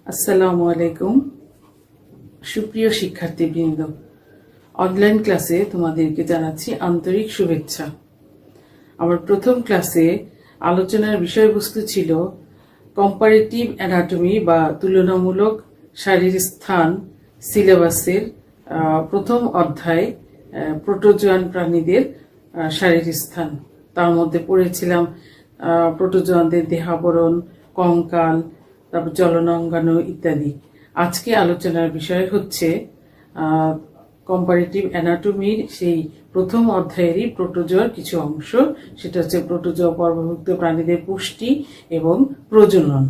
আসসালামু আলাইকুম। সুপ্রিয় শিক্ষার্থীবৃন্দ, অনলাইন ক্লাসে তোমাদেরকে জানাচ্ছি আন্তরিক শুভেচ্ছা। আমার প্রথম ক্লাসে আলোচনার বিষয়বস্তু ছিল কম্পারেটিভ অ্যানাটমি বা তুলনামূলক শারীর স্থান সিলেবাসের প্রথম অধ্যায় প্রোটোজোয়ান প্রাণীদের শারীর স্থান। তার মধ্যে পড়েছিলাম প্রোটোজোয়ানদের দেহাবরণ, কঙ্কাল, তারপর চলনাঙ্গাণু ইত্যাদি। আজকে আলোচনার বিষয় হচ্ছে কম্পারেটিভ অ্যানাটমির সেই প্রথম অধ্যায়েরই প্রোটোজোয়ার কিছু অংশ। সেটা হচ্ছে প্রোটোজোয়া পর্বভুক্ত প্রাণীদের পুষ্টি এবং প্রজনন।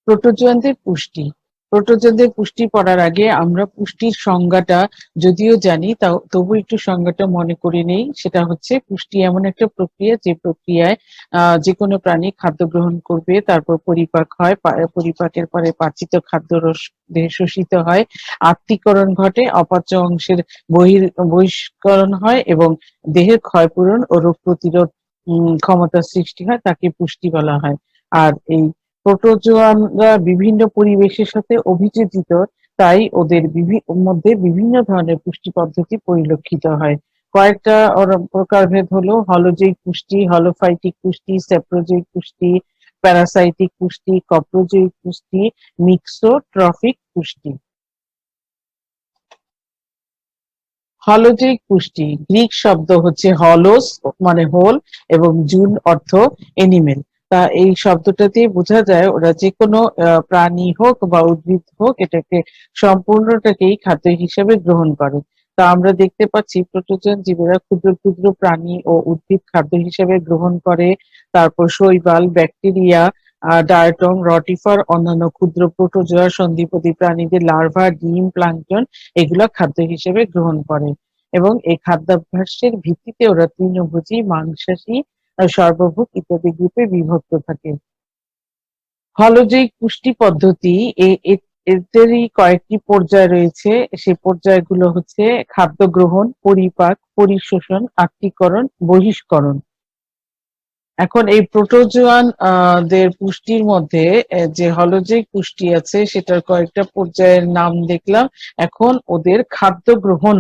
প্রোটোজোয়ানদের পুষ্টি প্রোটোজোয়ানদের পুষ্টি পড়ার আগে আমরা পুষ্টির সংজ্ঞাটা যদিও জানি, তবু একটু সংজ্ঞাটা মনে করে নেই। সেটা হচ্ছে, পুষ্টি এমন একটা প্রক্রিয়া যে প্রক্রিয়ায় যে কোনো প্রাণী খাদ্য গ্রহণ করবে, তারপর পরিপাক হয়, পরিপাকের পরে পাচিত খাদ্য রস দেহে শোষিত হয়, আত্তীকরণ ঘটে, অপাচ্য অংশের বহিষ্করণ হয় এবং দেহের ক্ষয়পূরণ ও রোগ প্রতিরোধ ক্ষমতা সৃষ্টি হয়, তাকে পুষ্টি বলা হয়। আর এই প্রোটোজোয়ানরা বিভিন্ন পরিবেশের সাথে অভিযোজিত, তাই ওদের মধ্যে বিভিন্ন ধরনের পুষ্টি পদ্ধতি পরিলক্ষিত হয়। কয়েকটা প্রকারভেদ হলো হলোজৈব পুষ্টি, হলোফাইটিক পুষ্টি, সেপ্রোজৈব পুষ্টি, প্যারাসাইটিক পুষ্টি, কপ্রোজৈব পুষ্টি, মিক্সোট্রফিক পুষ্টি। হলোজৈব পুষ্টি গ্রিক শব্দ হচ্ছে হলোস মানে হোল এবং জুন অর্থ এনিমেল। তা এই শব্দটা দিয়ে বোঝা যায় ওরা যে কোনো প্রাণী হোক বা উদ্ভিদ হোক, এটাকে সম্পূর্ণটাকেই খাদ্য হিসেবে গ্রহণ করে। তা আমরা দেখতে পাচ্ছি প্রোটোজোয়ান জীবেরা ক্ষুদ্র ক্ষুদ্র প্রাণী ও উদ্ভিদ খাদ্য হিসেবে গ্রহণ করে। তারপর শৈবাল, ব্যাকটেরিয়া, ডায়াটম, রটিফার, অন্যান্য ক্ষুদ্র প্রোটোজোয়া, সন্ধিপদী প্রাণীদের লার্ভা, ডিম, প্লাঙ্কটন এগুলা খাদ্য হিসেবে গ্রহণ করে এবং এই খাদ্যাভ্যাসের ভিত্তিতে ওরা তৃণভোজী, মাংসাশী, সর্বভুক ইত্যাদি গ্রুপে বিভক্ত থাকে। হলোজৈব পুষ্টি পদ্ধতি এদেরই কয়েকটি পর্যায় রয়েছে। সেই পর্যায়গুলো হচ্ছে খাদ্য গ্রহণ, পরিপাক, পরিশোষণ, আত্তীকরণ, বহিষ্করণ। এখন এই প্রোটোজোয়ান দের পুষ্টির মধ্যে যে হলোজৈব পুষ্টি আছে সেটার কয়েকটা পর্যায়ের নাম দেখলাম। এখন ওদের খাদ্য গ্রহণ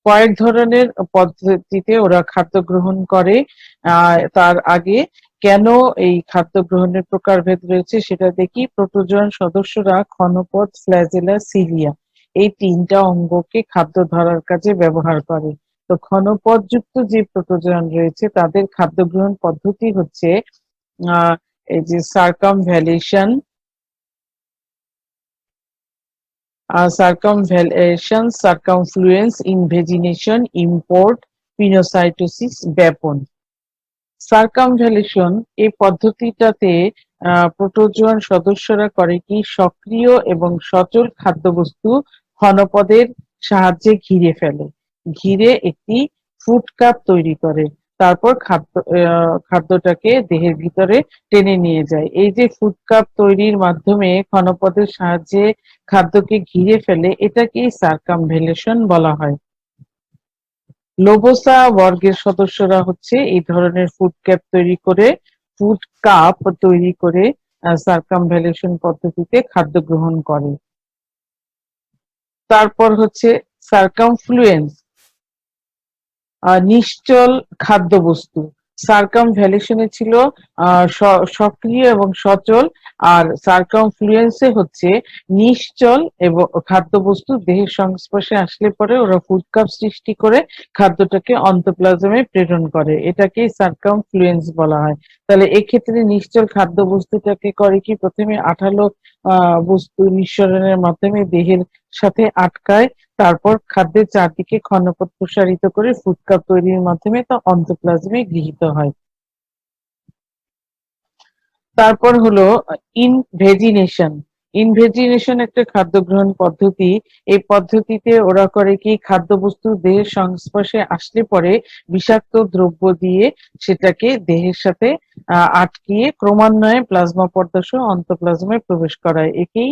কয়েক ধরনের পদ্ধতিতে ওরা খাদ্য গ্রহণ করে। তার আগে কেন এই খাদ্য গ্রহণের প্রকারভেদ রয়েছে সেটা দেখি। প্রোটোজোয়ান সদস্যরা ক্ষণপদ, ফ্ল্যাজেলা, সিলিয়া এই তিনটা অঙ্গকে খাদ্য ধরার কাজে ব্যবহার করে। তো ক্ষণপদযুক্ত যে প্রোটোজোয়ান রয়েছে তাদের খাদ্য গ্রহণ পদ্ধতি হচ্ছে এই যে সার্কামফ্লুয়েন্স, ইনভেজিনেশন, ইম্পোর্ট, পিনোসাইটোসিস, ব্যাপন। সার্কামভ্যালেশন এই পদ্ধতিটাতে প্রোটোজোয়ান সদস্যরা করে কি, সক্রিয় এবং সচল খাদ্যবস্তু ক্ষণপদের সাহায্যে ঘিরে ফেলে, ঘিরে একটি ফুড কাপ তৈরি করে, তারপর খাদ্যটাকে দেহের ভিতরে টেনে নিয়ে যায়। এই যে ফুড কাপ তৈরির মাধ্যমে ক্ষণপদের সাহায্যে খাদ্যকে ঘিরে ফেলে, এটাকেই সার্কামভ্যালেশন বলা হয়। লোবোসা বর্গের সদস্যরা হচ্ছে এই ধরনের ফুড কাপ তৈরি করে সার্কামভ্যালেশন পদ্ধতিতে খাদ্য গ্রহণ করে। তারপর হচ্ছে সার্কামফ্লুয়েন্স, নিশ্চল খাদ্যবস্তু। সার্কামভ্যালেশনে ছিল সক্রিয় এবং সচল, আর সার্কামফ্লুয়েন্সে হচ্ছে নিশ্চল এবং খাদ্যবস্তু দেহের সংস্পর্শে আসলে পরে ওরা ফুড কাপ সৃষ্টি করে খাদ্যটাকে অন্তঃপ্লাজমে প্রেরণ করে, এটাকেই সার্কামফ্লুয়েন্স বলা হয়। তাহলে এক্ষেত্রে নিশ্চল খাদ্যবস্তুটাকে করে কি, প্রথমে আঠালো বস্তু নিঃসরণের মাধ্যমে দেহের সাথে আটকায়, তারপর খাদ্যের চারদিকে ক্ষণপথ প্রসারিত করে ফুড কাপ তৈরির মাধ্যমে তা অন্তঃপ্লাজমে গৃহীত হয়। তারপর হলো ইনভেজিনেশন। ইনভেজিনেশন একটা খাদ্য গ্রহণ পদ্ধতি। এই পদ্ধতিতে ওরা করে কি, খাদ্যবস্তু দেহের সংস্পর্শে আসলে পরে বিষাক্ত দ্রব্য দিয়ে সেটাকে দেহের সাথে আটকিয়ে ক্রমান্বয়ে প্লাজমা পর্দা সহ অন্তঃপ্লাজমে প্রবেশ করায়, একেই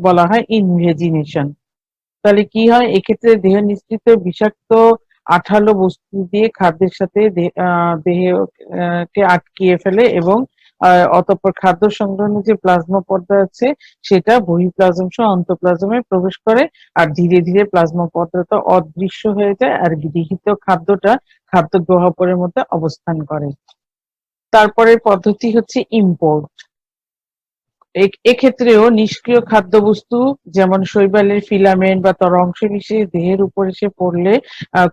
বলা হয় ইনভেজিনেশন। তাহলে কি হয়, এক্ষেত্রে দেহ নিঃসৃত বিষাক্ত আঠালো বস্তু দিয়ে খাদ্যের সাথে দেহে কে আটকিয়ে ফেলে এবং অতঃপর খাদ্য সংগ্রহণে যে প্লাজমা পর্দা আছে সেটা বহিঃপ্লাজম সহ অন্তঃপ্লাজমে প্রবেশ করে। আর ধীরে ধীরে প্লাজমা পর্দাটা অদৃশ্য হয়ে যায় আর গৃহীত খাদ্যটা খাদ্য গহ্বরের মধ্যে অবস্থান করে। তারপরের পদ্ধতি হচ্ছে ইম্পোর্ট। এক্ষেত্রেও নিষ্ক্রিয় খাদ্যবস্তু যেমন শৈবালের ফিলামেন্ট বা তর অংশবিশেষ দেহের উপর এসে পড়লে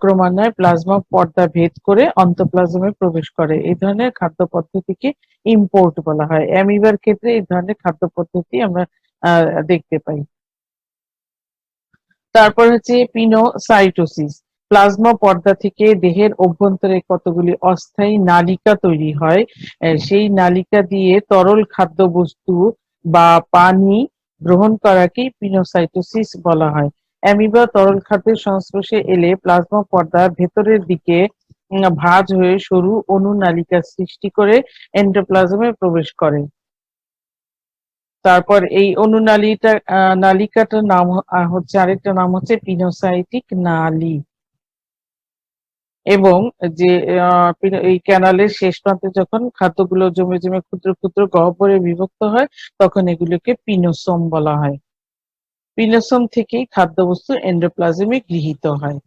ক্রমান্বয়ে প্লাজমা পর্দা ভেদ করে অন্তঃপ্লাজমে প্রবেশ করে। এই ধরনের খাদ্য পদ্ধতিকে ইম্পোর্ট বলা হয়। অ্যামিবার ক্ষেত্রে এই ধরনের খাদ্য পদ্ধতি আমরা দেখতে পাই। তারপর হচ্ছে পিনোসাইটোসিস। প্লাজমা পর্দা থেকে দেহের অভ্যন্তরে কতগুলি অস্থায়ী নালিকা তৈরি হয়। সেই নালিকা দিয়ে তরল খাদ্যবস্তু বা পানি গ্রহণ করাকেই পিনোসাইটোসিস বলা হয়। অ্যামিবা তরল খাদ্যের সংস্পর্শে এলে প্লাজমা পর্দা ভেতরের দিকে ভাঁজ হয়ে সরু অনুনালিকা সৃষ্টি করে এন্ডোপ্লাজমে প্রবেশ করে। তারপর এই নালিকাটার নাম হচ্ছে, আরেকটা নাম হচ্ছে পিনোসাইটিক নালী। এবং যে এই ক্যানালের শেষ প্রান্তে যখন খাদ্যগুলো জমে জমে ক্ষুদ্র ক্ষুদ্র গহ্বরে বিভক্ত হয় তখন এগুলোকে পিনোসোম বলা হয়। পিনোসোম থেকেই খাদ্যবস্তু এন্ডোপ্লাজমে গৃহীত হয়।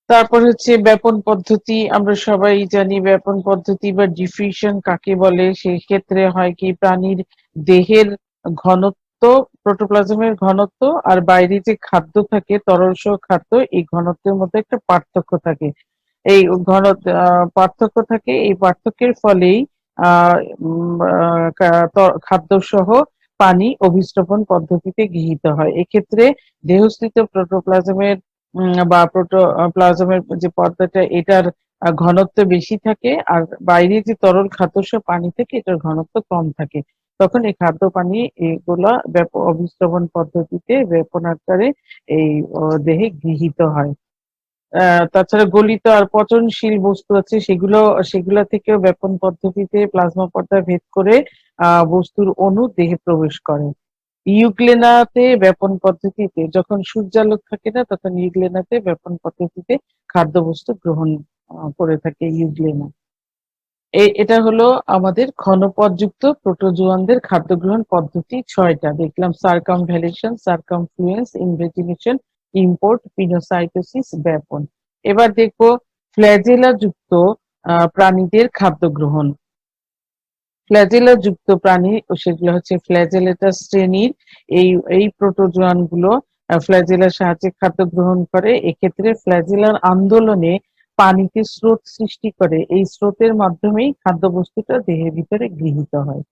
তারপর হচ্ছে ব্যাপন পদ্ধতি। আমরা সবাই জানি ব্যাপন পদ্ধতি বা ডিফিউশন কাকে বলে। সেই ক্ষেত্রে হয় কি, প্রাণীর দেহের ঘনত্ব, প্রোটোপ্লাজমের ঘনত্ব আর বাইরে যে খাদ্য থাকে তরলসহ খাদ্য, এই ঘনত্বের মধ্যে একটা পার্থক্য থাকে। এই পার্থক্য থাকে, এই পার্থক্যের ফলেই খাদ্য সহ পানি অভিস্রবণ পদ্ধতিতে গৃহীত হয়। এক্ষেত্রে দেহস্থিত প্রোটোপ্লাজমের বা প্রোটোপ্লাজমের যে পর্দাটা, এটার ঘনত্ব বেশি থাকে আর বাইরে যে তরল খাদ্যসহ পানি থেকে এটার ঘনত্ব কম থাকে। তখন এই খাদ্য পানি এগুলা অভিস্রবণ পদ্ধতিতে ব্যাপন আকারে এই দেহে গৃহীত হয়। তাছাড়া গলিত আর পচনশীল বস্তু আছে, সেগুলা থেকেও ব্যাপন পদ্ধতিতে প্লাজমা পর্দা ভেদ করে বস্তুর অণু দেহে প্রবেশ করে। ইউগ্লেনাতে ব্যাপন পদ্ধতিতে যখন সূর্যালোক থাকে না, তখন ইউগ্লেনাতে ব্যাপন পদ্ধতিতে খাদ্যবস্তু গ্রহণ করে থাকে ইউগ্লেনা। এটা হলো আমাদের ক্ষণপথযুক্ত প্রোটোজোয়ানদের খাদ্য গ্রহণ পদ্ধতি 6টা দেখলাম: সার্কামভ্যালেশন, সার্কামফ্লুয়েন্স, ইনভেজিনেশন, ইম্পোর্ট, পিনোসাইটোসিস, ব্যাপন। এবার দেখবো ফ্ল্যাজেলা যুক্ত প্রাণীদের খাদ্য গ্রহণ। ফ্ল্যাজেলা যুক্ত প্রাণী, সেগুলো হচ্ছে ফ্ল্যাজেলেটাস শ্রেণীর। এই এই প্রোটোজোয়ান গুলো ফ্ল্যাজেলার সাহায্যে খাদ্য গ্রহণ করে। এক্ষেত্রে ফ্ল্যাজেলার আন্দোলনে পানিতে স্রোত সৃষ্টি করে, এই স্রোতের মাধ্যমেই খাদ্যবস্তুটা দেহের ভিতরে গৃহীত হয়।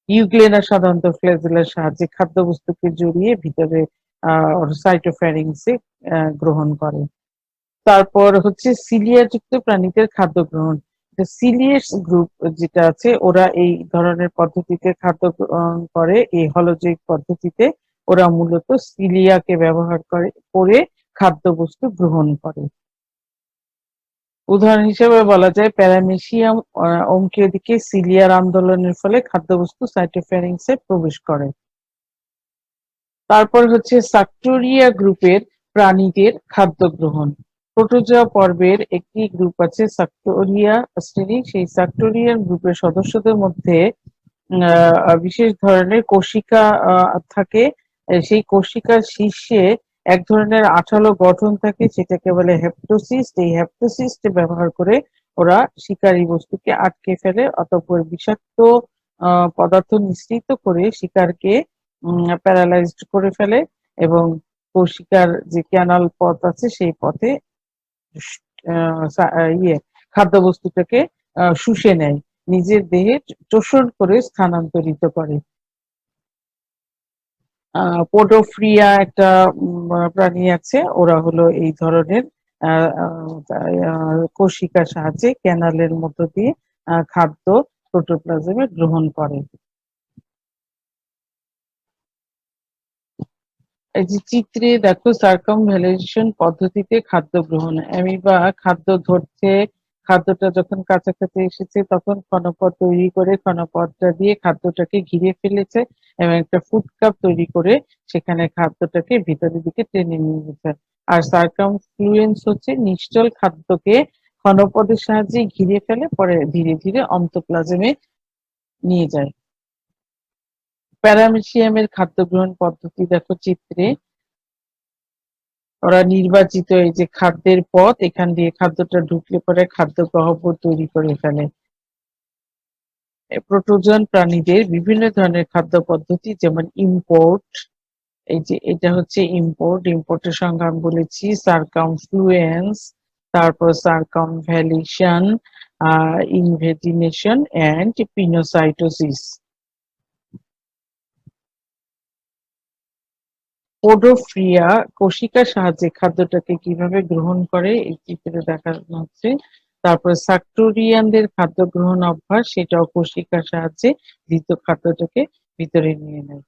ইউগ্লেনা সাধারণত ফ্ল্যাজেলার সাহায্যে খাদ্যবস্তুকে জড়িয়ে ভিতরে সাইটোফ্যারিংসে গ্রহণ করে। তারপর হচ্ছে সিলিয়া যুক্ত প্রাণীদের খাদ্য গ্রহণ। সিলিয়েস গ্রুপ যেটা আছে, ওরা এই ধরনের পদ্ধতিতে খাদ্য গ্রহণ করে। এই হলোজয়িক পদ্ধতিতে ওরা মূলত সিলিয়াকে ব্যবহার করে খাদ্যবস্তু গ্রহণ করে। উদাহরণ হিসেবে বলা যায় প্যারামেসিয়াম অঙ্কীয় দিকে সিলিয়ার আন্দোলনের ফলে খাদ্যবস্তু সাইটোফ্যারিংসে প্রবেশ করে। তারপর হচ্ছে সাক্টোরিয়া গ্রুপের প্রাণীদের খাদ্য গ্রহণ। প্রোটোজোয়া পর্বের একটি গ্রুপ আছে সাক্টোরিয়া শ্রেণী। সেই সাক্টোরিয়ান গ্রুপের সদস্যদের মধ্যে বিশেষ ধরনের কোশিকা থাকে। সেই কোশিকার শীর্ষে এক ধরনের আঠালো গঠন থাকে, সেটাকে বলে হেপ্টোসিস্ট। এই হেপ্টোসিস্ট ব্যবহার করে ওরা শিকারী বস্তুকে আটকে ফেলে, অতঃপর বিষাক্ত পদার্থ নিঃসৃত করে শিকারকে প্যারালাইজড করে ফেলে এবং কোশিকার যে ক্যানাল পথ আছে সেই পথে খাদ্যবস্তুটাকে শুষে নেয়, নিজের দেহে শোষণ করে স্থানান্তরিত করে। পোডোফ্রিয়া একটা প্রাণী আছে, ওরা হলো এই ধরনের কোশিকার সাহায্যে ক্যানালের মধ্য দিয়ে খাদ্য প্রোটোপ্লাজমে গ্রহণ করে। এই যে চিত্রে দেখো সার্কামভ্যালেশন পদ্ধতিতে খাদ্য গ্রহণ। অ্যামিবা খাদ্য ধরছে, খাদ্যটা যখন কাছাকাছি এসেছে তখন ক্ষণপথ তৈরি করে ক্ষণপথটা দিয়ে খাদ্যটাকে ঘিরে ফেলেছে এবং একটা ফুড কাপ তৈরি করে সেখানে খাদ্যটাকে ভিতরের দিকে টেনে নিয়ে গেছে। আর সার্কামফ্লুয়েন্স হচ্ছে নিশ্চল খাদ্যকে ক্ষণপদের সাহায্যে ঘিরে ফেলে, পরে ধীরে ধীরে অন্তঃপ্লাজমে নিয়ে যায়। প্যারামেসিয়ামের খাদ্য গ্রহণ পদ্ধতি দেখো চিত্রে। ওরা নির্বাচিত এই যে খাদ্যের পথ, এখান দিয়ে খাদ্যটা ঢুকলে পরে খাদ্য গহ্বর তৈরি করে ফেলে। প্রোটোজোয়ান প্রাণীদের বিভিন্ন ধরনের খাদ্য পদ্ধতি, যেমন ইম্পোর্ট, এই যে এটা হচ্ছে ইম্পোর্টের সংজ্ঞা আমি বলেছি, সার্কামফ্লুয়েন্স, তারপর সার্কামভ্যালিশন, ইনভেটিনেশন এন্ড পিনোসাইটোসিস। পোডোফ্রিয়া কোশিকার সাহায্যে খাদ্যটাকে কিভাবে গ্রহণ করে এই চিত্রে দেখানো হচ্ছে। তারপরে সাক্টোরিয়ানদের খাদ্য গ্রহণ অভ্যাস, সেটাও কোশিকার সাহায্যে দ্রুত খাদ্যটাকে ভিতরে নিয়ে নেয়।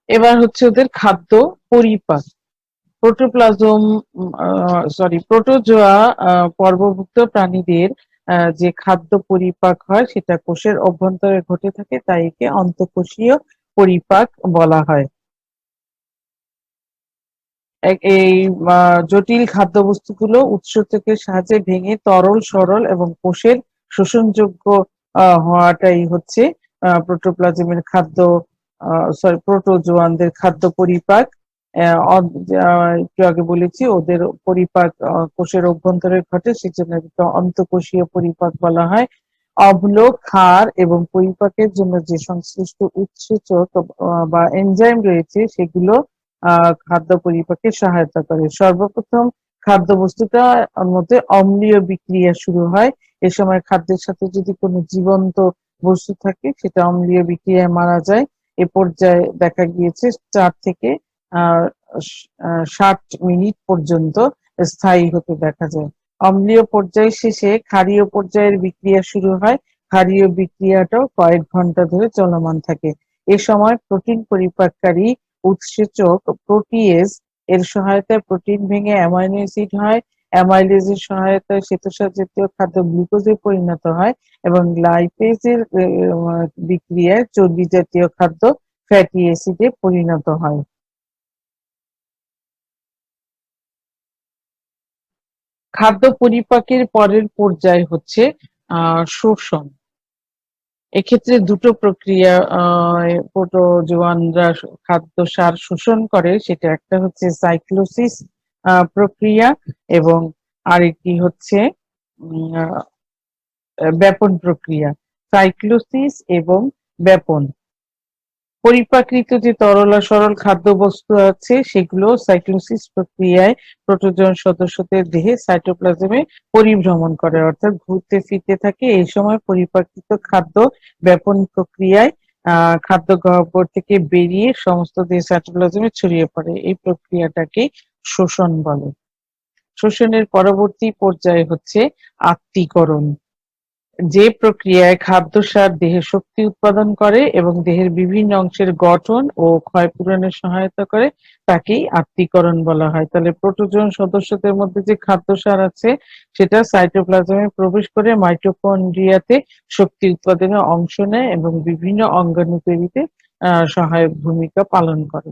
এবার হচ্ছে ওদের খাদ্য পরিপাক। প্রোটোপ্লাজম প্রোটোজোয়া পর্বভুক্ত প্রাণীদের যে খাদ্য পরিপাক হয় সেটা কোষের অভ্যন্তরে ঘটে থাকে, তাই একে অন্তঃকোষীয় পরিপাক বলা হয়। এই জটিল খাদ্যবস্তুগুলো উৎসেচকের সাহায্যে ভেঙে তরল, সরল এবং কোষের শোষণযোগ্য হওয়াটাই হচ্ছে প্রোটোপ্লাজমের খাদ্য, প্রোটোজোয়ানদের খাদ্য পরিপাক। একটু আগে বলেছি ওদের পরিপাক কোষের অভ্যন্তরে ঘটে, সেজন্য এটাকে অন্তঃকোষীয় পরিপাক বলা হয়। অম্ল, ক্ষার এবং পরিপাকের জন্য যে সংশ্লিষ্ট উৎসেচক বা এনজাইম রয়েছে সেগুলো খাদ্য পরিপাকে সহায়তা করে। সর্বপ্রথম খাদ্যবস্তুটার মধ্যে অম্লীয় বিক্রিয়া শুরু হয়। এ সময় খাদ্যের সাথে যদি কোনো জীবন্ত বস্তু থাকে সেটা অম্লীয় বিক্রিয়ায় মারা যায়। এ পর্যায়ে দেখা গিয়েছে 4 থেকে 60 মিনিট পর্যন্ত স্থায়ী হতে দেখা যায়। অম্লীয় পর্যায় শেষে ক্ষারীয় পর্যায়ের বিক্রিয়া শুরু হয়। ক্ষারীয় বিক্রিয়াটাও কয়েক ঘন্টা ধরে চলমান থাকে। এ সময় প্রোটিন পরিপাককারী উৎসেচক প্রোটিয়েজ এর সহায়তায় প্রোটিন ভেঙে অ্যামাইনো অ্যাসিড হয়। অ্যামাইলেজের সহায়তায় শ্বেতসার জাতীয় খাদ্য গ্লুকোজে পরিণত হয় এবং লাইপেজের বিক্রিয়ায় চর্বি জাতীয় খাদ্য ফ্যাটি অ্যাসিডে পরিণত হয়। খাদ্য পরিপাকের পরের পর্যায় হচ্ছে শোষণ। এক্ষেত্রে দুটো প্রক্রিয়া প্রোটোজোয়ানরা খাদ্য সার শোষণ করে, সেটা একটা হচ্ছে সাইক্লোসিস প্রক্রিয়া এবং আরেকটি হচ্ছে ব্যাপন প্রক্রিয়া। সাইক্লোসিস এবং ব্যাপন, পরিপাকৃত যে তরল আর সরল খাদ্যবস্তু আছে সেগুলো সাইক্লোসিস প্রক্রিয়ায় প্রোটোজোয়ান সদস্যদের দেহে সাইটোপ্লাজমে পরিভ্রমণ করে, অর্থাৎ ঘুরতে ফিরতে থাকে। এই সময় পরিপাকৃত খাদ্য ব্যাপন প্রক্রিয়ায় খাদ্য গহ্বর থেকে বেরিয়ে সমস্ত দেহ সাইটোপ্লাজমে ছড়িয়ে পড়ে। এই প্রক্রিয়াটাকে শোষণ বলে। শোষণের পরবর্তী পর্যায় হচ্ছে আত্তীকরণ, যে প্রক্রিয়ায় খাদ্যসার দেহে শক্তি উৎপাদন করে এবং দেহের বিভিন্ন অংশের গঠন ও ক্ষয়পূরণে সহায়তা করে, তাকেই আত্তীকরণ বলা হয়। তাহলে প্রোটোজোয়ান সদস্যদের মধ্যে যে খাদ্যসার আছে সেটা সাইটোপ্লাজমে প্রবেশ করে মাইটোকন্ড্রিয়াতে শক্তি উৎপাদনে অংশ নেয় এবং বিভিন্ন অঙ্গাণু তৈরিতে সহায়ক ভূমিকা পালন করে।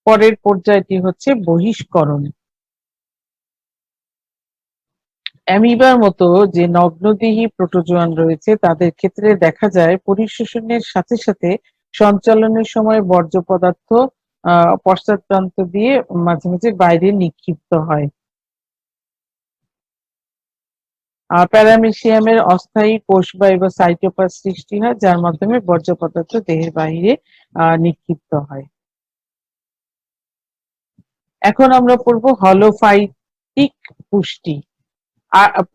পরের পর্যায়টি হচ্ছে বহিষ্করণ। অ্যামিবার মতো যে নগ্নদেহী প্রোটোজোয়ান রয়েছে তাদের ক্ষেত্রে দেখা যায় পরিশোষণের সাথে সাথে সঞ্চালনের সময় বর্জ্য পদার্থ পশ্চাৎপ্রান্ত দিয়ে মাঝে মাঝে বাইরে নিক্ষিপ্ত হয়। প্যারামেসিয়ামের অস্থায়ী কোষবাহী বা সাইটোপ্লাজম সৃষ্টি হয়, যার মাধ্যমে বর্জ্য পদার্থ দেহের বাইরে নিক্ষিপ্ত হয়। এখন আমরা পড়ব হলোফাইটিক পুষ্টি।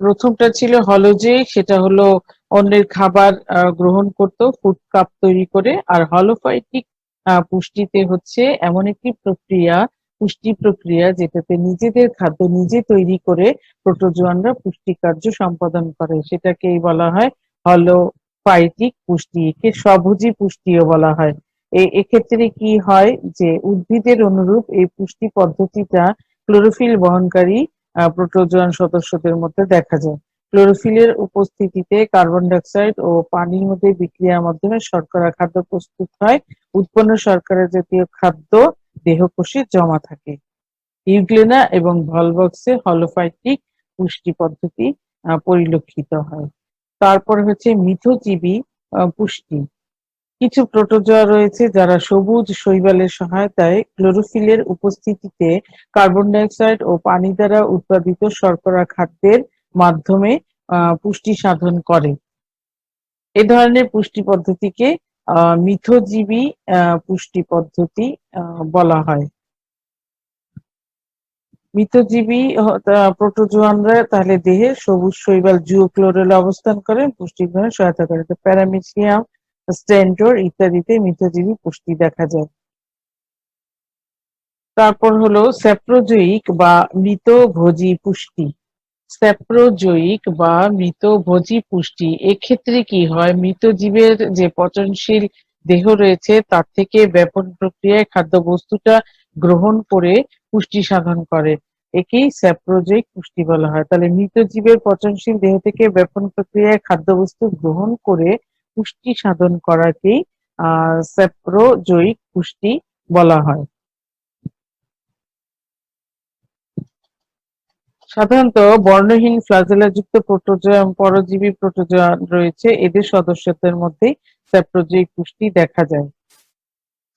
প্রথমটা ছিল হলোজে, সেটা হলো অন্যের খাবার গ্রহণ করত ফুড কাপ তৈরি করে। আর হলোফাইটিক পুষ্টিতে হচ্ছে এমন একটি প্রক্রিয়া, পুষ্টি প্রক্রিয়া, যেটাতে নিজেদের খাদ্য নিজে তৈরি করে প্রোটোজোয়ানরা পুষ্টি কার্য সম্পাদন করে, সেটাকেই বলা হয় হলোফাইটিক পুষ্টি। একে স্বভোজী পুষ্টিও বলা হয়। এক্ষেত্রে কি হয় যে উদ্ভিদের অনুরূপ এই পুষ্টি পদ্ধতিটা ক্লোরোফিল বহনকারী প্রোটোজোয়ান সদস্যদের মধ্যে দেখা যায়। ক্লোরোফিলের উপস্থিতিতে কার্বন ডাই অক্সাইড ও পানির মধ্যে বিক্রিয়ার মাধ্যমে শর্করা খাদ্য প্রস্তুত হয়। উৎপন্ন শর্করা জাতীয় খাদ্য দেহকোষে জমা থাকে। ইউগ্লেনা এবং ভলভক্সে হলোফাইটিক পুষ্টি পদ্ধতি পরিলক্ষিত হয়। তারপর হচ্ছে মিথজীবী পুষ্টি। কিছু প্রোটোজোয়া রয়েছে যারা সবুজ শৈবালের সহায়তায় ক্লোরোফিলের উপস্থিতিতে কার্বন ডাই অক্সাইড ও পানি দ্বারা উৎপাদিত শর্করা খাদ্যের মাধ্যমে পুষ্টি সাধন করে। এ ধরনের পুষ্টি পদ্ধতিকে মিথজীবী পুষ্টি পদ্ধতি বলা হয়। মিতজীবী প্রোটোজোয়ানরা তাহলে দেহে সবুজ শৈবাল জুওক্লোরেলে অবস্থান করে পুষ্টি গ্রহণে সহায়তা করে। তো প্যারামিথিয়াম, স্টেন্টোর ইত্যাদিতে মিতজীবী পুষ্টি দেখা যায়। তারপর হলো স্যাপ্রোজোয়িক বা মৃতভোজী পুষ্টি। স্যাপ্রোজোয়িক বা মৃতভোজী পুষ্টি এক্ষেত্রে কি হয়, মৃত জীবের যে পচনশীল দেহ রয়েছে তার থেকে ব্যাপন প্রক্রিয়ায় খাদ্যবস্তুটা গ্রহণ করে পুষ্টি সাধন করে, একেই স্যাপ্রোজোয়িক পুষ্টি বলা হয়। তাহলে মৃত জীবের পচনশীল দেহ থেকে ব্যাপন প্রক্রিয়ায় খাদ্যবস্তু গ্রহণ করে পুষ্টি সাধন করাকেই স্যাপ্রোজোয়িক পুষ্টি বলা হয়। সাধারণত বর্ণহীন ফ্লাজেলাযুক্ত প্রোটোজোয়া এবং পরজীবী প্রোটোজোয়া রয়েছে, এদের সদস্যদের মধ্যেই স্যাপ্রোজোয়িক পুষ্টি দেখা যায়।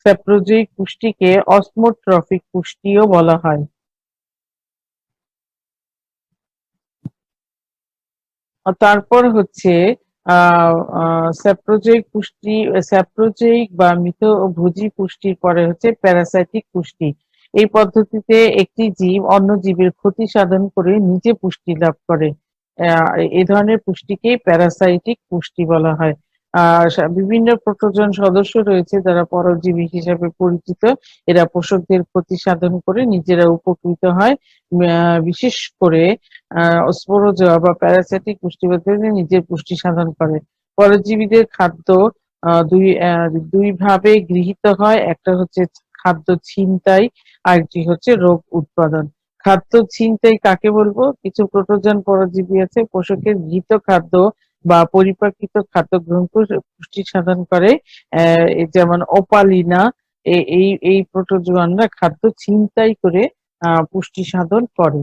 স্যাপ্রোজোয়িক পুষ্টিকে অসমোট্রফিক পুষ্টিও বলা হয়। তারপর হচ্ছে স্যাপ্রোজোয়িক পুষ্টি, স্যাপ্রোজোয়িক বা মৃতভোজী পুষ্টির পরে হচ্ছে প্যারাসাইটিক পুষ্টি। এই পদ্ধতিতে একটি জীব অন্য জীবের ক্ষতি সাধন করে নিজে পুষ্টি লাভ করে। এই ধরনের পুষ্টিকেই প্যারাসাইটিক পুষ্টি বলা হয়। বিভিন্ন প্রোটোজোন সদস্য রয়েছে যারা পরজীবী হিসাবে পরিচিত। এরা পোষকদের ক্ষতি সাধন করে নিজেরা উপকৃত হয়। বিশেষ করে স্পোরোজোয়া বা প্যারাসাইটিক পুষ্টি পদ্ধতিতে নিজের পুষ্টি সাধন করে। পরজীবীদের খাদ্য দুই ভাবে গৃহীত হয়, একটা হচ্ছে খাদ্য ছিনতাই, আরেকটি হচ্ছে রোগ উৎপাদন। খাদ্য ছিনতাই কাকে বলবো? কিছু প্রোটোজোন পরজীবী আছে পোষকের গৃহীত খাদ্য বা পরিপাকৃত খাদ্য গ্রহণ করে পুষ্টি সাধন করে, যেমন ওপালিনা। এই প্রোটোজোয়ানরা খাদ্য ছিনতাই করে পুষ্টি সাধন করে।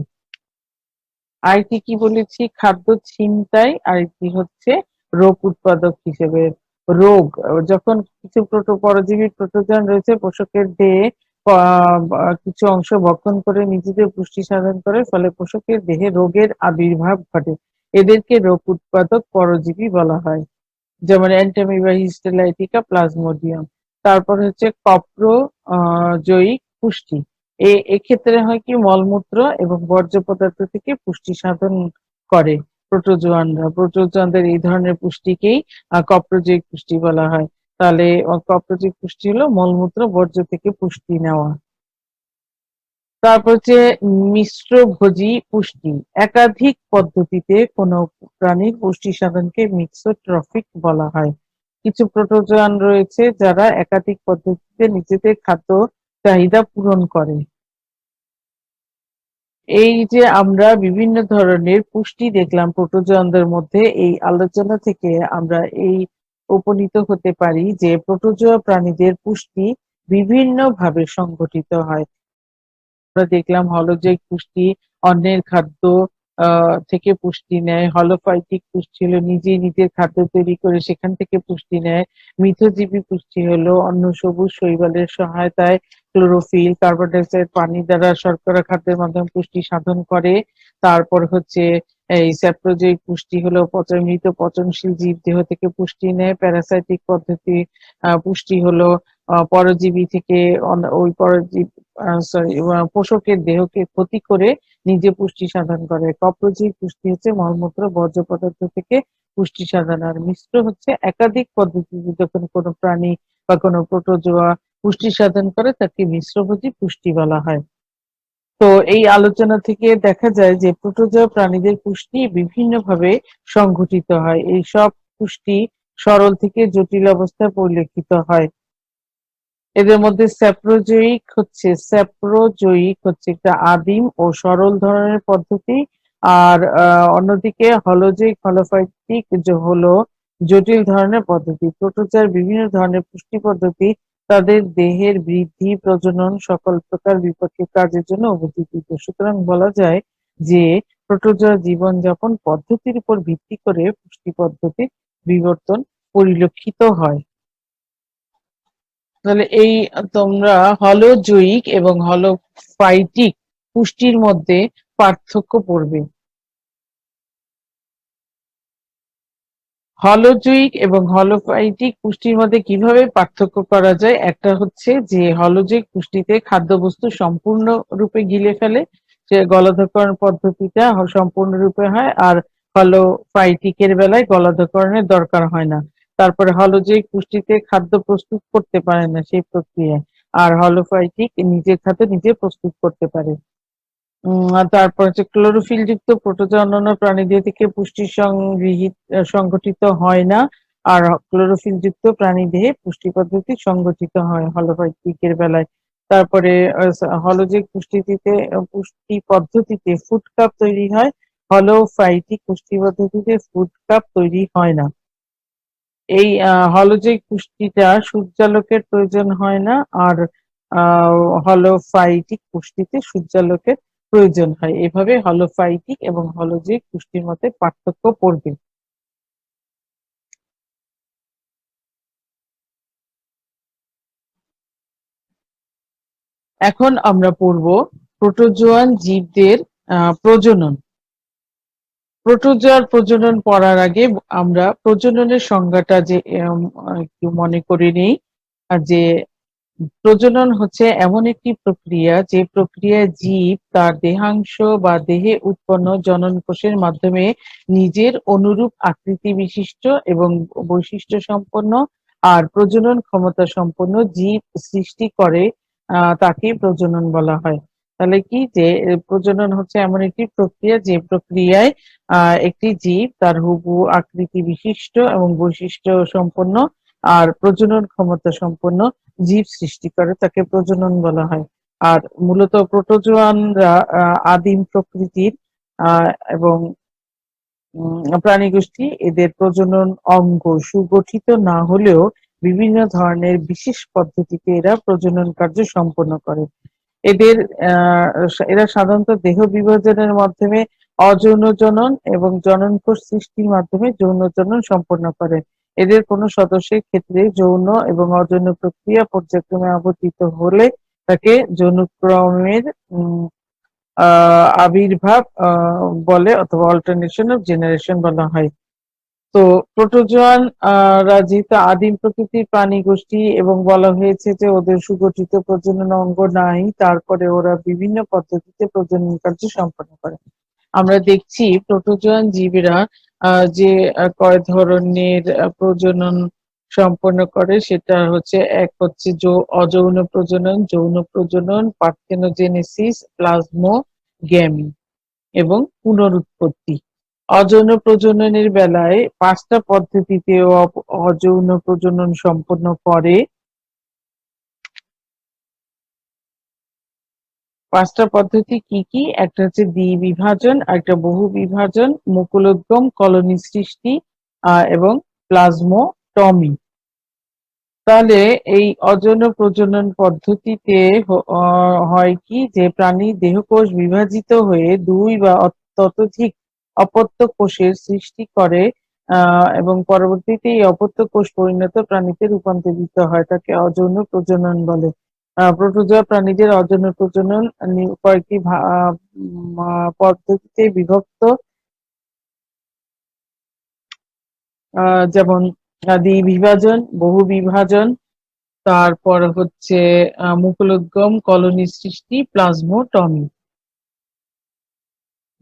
আরেকটি কি বলেছি? খাদ্য ছিনতাই। আরেকটি হচ্ছে রোগ উৎপাদক হিসেবে। রোগ, যখন কিছু পরজীবী প্রোটোজোন রয়েছে পোষকের দেহে কিছু অংশ ভক্ষণ করে নিজেদের পুষ্টি সাধন করে, ফলে পোষকের দেহে রোগের আবির্ভাব ঘটে, এদেরকে রোগ উৎপাদক পরজীবী বলা হয়। যেমন অ্যান্টামিবা, হিস্টোলাইটিকা, প্লাজমোডিয়াম। তারপর হচ্ছে কপ্রোজোয়িক পুষ্টি। এক্ষেত্রে হয় কি, মলমূত্র এবং বর্জ্য পদার্থ থেকে পুষ্টি সাধন করে প্রোটোজোয়ানদের এই ধরনের পুষ্টিকেই কপ্রোজোয়িক পুষ্টি বলা হয়। তাহলে কপ্রোজোয়িক পুষ্টি হলো মলমূত্র বর্জ্য থেকে পুষ্টি নেওয়া। তারপর হচ্ছে মিশ্রভোজী পুষ্টি। একাধিক পদ্ধতিতে কোনো প্রাণীর পুষ্টি সাধনকে মিক্সোট্রফিক বলা হয়। কিছু প্রোটোজোয়ান রয়েছে যারা একাধিক পদ্ধতিতে নিজেদের খাদ্য চাহিদা পূরণ করে। এই যে আমরা বিভিন্ন ধরনের পুষ্টি দেখলাম প্রোটোজোয়ানদের মধ্যে, এই আলোচনা থেকে আমরা এই উপনীত হতে পারি যে প্রোটোজোয়া প্রাণীদের পুষ্টি বিভিন্ন ভাবে সংগঠিত হয়। আমরা দেখলাম হলোজোয়িক পুষ্টি, অন্যের খাদ্য থেকে পুষ্টি নেয়। হলোফাইটিক পুষ্টি হলো নিজেই নিজের খাদ্য তৈরি করে সেখান থেকে পুষ্টি নেয়। মিথজীবী পুষ্টি হলো অন্য সবুজ শৈবালের সহায়তায় ক্লোরোফিল, কার্বন ডাই অক্সাইড, পানি দ্বারা শর্করা খাদ্যের মাধ্যমে পুষ্টি সাধন করে। তারপর হচ্ছে এই স্যাপ্রোজোয়িক পুষ্টি হলো মৃত পচনশীল জীব দেহ থেকে পুষ্টি নেয়। প্যারাসাইটিক পদ্ধতি পুষ্টি হলো পরজীবী থেকে ওই পরজীবী পোষকের দেহকে ক্ষতি করে নিজে পুষ্টি সাধন করে। কপ্রোজোয়িক পুষ্টি হচ্ছে মলমূত্র বর্জ্য পদার্থ থেকে পুষ্টি সাধন। আর মিশ্র হচ্ছে একাধিক পদ্ধতিতে যখন কোনো প্রাণী বা কোনো প্রোটোজোয়া পুষ্টি সাধন করে তাকে মিশ্রভোজী পুষ্টি বলা হয়। তো এই আলোচনা থেকে দেখা যায় যে প্রোটোজোয়া প্রাণীদের পুষ্টি বিভিন্নভাবে সংঘটিত হয়। এই সব পুষ্টি সরল থেকে জটিল অবস্থায় পরিলক্ষিত হয়। এদের মধ্যে স্যাপ্রোজোয়িক হচ্ছে একটা আদিম ও সরল ধরনের পদ্ধতি। আর অন্যদিকে হলোজৈক হলোফাইটিক হলো জটিল ধরনের পদ্ধতি। প্রোটোজোয়ার বিভিন্ন ধরনের পুষ্টি পদ্ধতি তাদের দেহের বৃদ্ধি, প্রজনন সকল প্রকার বিপাকীয় কাজের জন্য অবস্থিত। সুতরাং বলা যায় যে প্রোটোজোয়া জীবনযাপন পদ্ধতির উপর ভিত্তি করে পুষ্টি পদ্ধতির বিবর্তন পরিলক্ষিত হয়। তাহলে এই তোমরা হলোজৈবিক এবং হলোফাইটিক পুষ্টির মধ্যে পার্থক্য পড়বে। হলোজৈবিক এবং হলোফাইটিক পুষ্টির মধ্যে কিভাবে পার্থক্য করা যায়? একটা হচ্ছে যে হলোজৈবিক পুষ্টিতে খাদ্যবস্তু সম্পূর্ণরূপে গিলে ফেলে, সে গলাধঃকরণ পদ্ধতিটা সম্পূর্ণরূপে হয়, আর হলোফাইটিকের বেলায় গলাধঃকরণের দরকার হয় না। তারপরে হলোজৈবিক পুষ্টিতে খাদ্য প্রস্তুত করতে পারে না সেই প্রক্রিয়ায়, আর হলোফাইটিক নিজের খাদ্য নিজে প্রস্তুত করতে পারে। আর তারপর হচ্ছে ক্লোরোফিল যুক্ত প্রোটোজোয়া অন্যান্য প্রাণীদের থেকে পুষ্টি সংগঠিত হয় না, আর ক্লোরোফিল যুক্ত প্রাণীদেহে পুষ্টি পদ্ধতি সংগঠিত হয় হলোফাইটিকের বেলায়। তারপরে হলোজৈবিক পুষ্টি পদ্ধতিতে ফুড কাপ তৈরি হয়, হলোফাইটিক পুষ্টি পদ্ধতিতে ফুড কাপ তৈরি হয় না। এই হলোজৈবিক পুষ্টিটা সূর্যালোকের প্রয়োজন হয় না, আর হলোফাইটিক পুষ্টিতে সূর্যালোকের প্রয়োজন হয়। এভাবে হলোফাইটিক এবং হলোজৈবিক পুষ্টির মধ্যে পার্থক্য পড়বে। এখন আমরা পড়ব প্রোটোজোয়ান জীবদের প্রজনন। প্রোটোজোয়ার প্রজনন পড়ার আগে আমরা প্রজননের সংজ্ঞাটা যে একটু মনে করে নিই। যে প্রজনন হচ্ছে এমন একটি প্রক্রিয়া যে প্রক্রিয়ায় জীব তার দেহাংশ বা দেহে উৎপন্ন জনন কোষের মাধ্যমে নিজের অনুরূপ আকৃতি বিশিষ্ট এবং বৈশিষ্ট্য সম্পন্ন আর প্রজনন ক্ষমতা সম্পন্ন জীব সৃষ্টি করে, তাকে প্রজনন বলা হয়। তাহলে কি যে প্রজনন হচ্ছে এমন একটি প্রক্রিয়া যে প্রক্রিয়ায় একটি জীব তার হুবহু আকৃতি বিশিষ্ট এবং বৈশিষ্ট্য সম্পন্ন আর প্রজনন ক্ষমতা সম্পন্ন জীব সৃষ্টি করে, তাকে প্রজনন বলা হয়। আর মূলত প্রোটোজোয়ানরা আদিম প্রকৃতির এবং প্রাণী গোষ্ঠী। এদের প্রজনন অঙ্গ সুগঠিত না হলেও বিভিন্ন ধরনের বিশেষ পদ্ধতিতে এরা প্রজনন কার্য সম্পন্ন করে। এদের আহ এরা সাধারণত দেহ বিভাজনের মাধ্যমে অযৌন জনন এবং জনন কোষ সৃষ্টির মাধ্যমে যৌন জনন সম্পন্ন করে। এদের কোনো সদস্যের ক্ষেত্রে যৌন এবং অযৌন প্রক্রিয়া পর্যায়ক্রমে আবর্তিত হলে তাকে যৌনক্রমের আবির্ভাব বলে, অথবা অল্টারনেশন অফ জেনারেশন বলা হয়। তো প্রোটোজোয়ান রা যেহেতু আদিম প্রকৃতির প্রাণী গোষ্ঠী এবং বলা হয়েছে যে ওদের সুগঠিত প্রজনন অঙ্গ নাই, তারপরে ওরা বিভিন্ন পদ্ধতিতে প্রজনন কার্য সম্পন্ন করে। আমরা দেখছি প্রোটোজোয়ান জীবেরা যে কয় ধরনের প্রজনন সম্পন্ন করে, সেটা হচ্ছে এক হচ্ছে অযৌন প্রজনন, যৌন প্রজনন, পার্থেনোজেনেসিস, প্লাজমোগ্যামি এবং পুনরুৎপত্তি। অযৌন প্রজননের বেলায় 5টা পদ্ধতিতে অযৌন প্রজনন সম্পন্ন করে। 5টা পদ্ধতি কি কি? একটা হচ্ছে দ্বিবিভাজন, একটা বহু বিভাজন, মুকুলোদ্গম, কলোনি সৃষ্টি এবং প্লাজমোটমি। তাহলে এই অযৌন প্রজনন পদ্ধতিতে হয় কি যে প্রাণীর দেহকোষ বিভাজিত হয়ে 2 বা ততোধিক অপত্য কোষের সৃষ্টি করে, এবং পরবর্তীতে এই অপত্য কোষ পরিণত প্রাণীতে রূপান্তরিত হয়, তাকে অযৌন প্রজনন বলে। প্রোটোজোয়া প্রাণীদের অযৌন প্রজনন কয়েকটি পদ্ধতিতে বিভক্ত, যেমন দ্বিবিভাজন, বহু বিভাজন, তারপর হচ্ছে মুকুলোদ্গম, কলোনি সৃষ্টি, প্লাজমোটমি।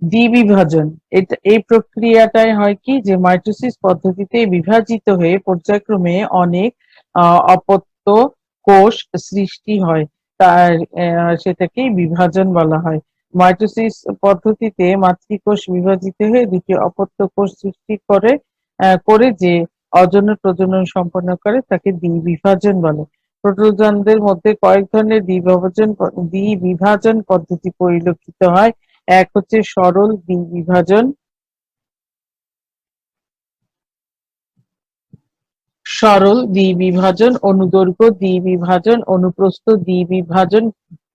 দ্বিবিভাজন, এই প্রক্রিয়াটাই হয় কি যে মাইটোসিস পদ্ধতিতে বিভাজিত হয়ে পর্যায়ক্রমে অনেক অপত্য কোষ সৃষ্টি হয়, তার সেটাকেই বিভাজন বলা হয়। মাইটোসিস পদ্ধতিতে মাতৃকোষ বিভাজিত হয়ে 2টি অপত্য কোষ সৃষ্টি করে যে অযৌন প্রজনন সম্পন্ন করে, তাকে দ্বিবিভাজন বলে। প্রোটোজোয়ানদের মধ্যে কয়েক ধরনের দ্বিবিভাজন পদ্ধতি পরিলক্ষিত হয়। এক হচ্ছে সরল দ্বিবিভাজন, সরল দ্বিবিভাজন, অনুদৈর্ঘ্য দ্বিবিভাজন, অনুপ্রস্থ দ্বিবিভাজন,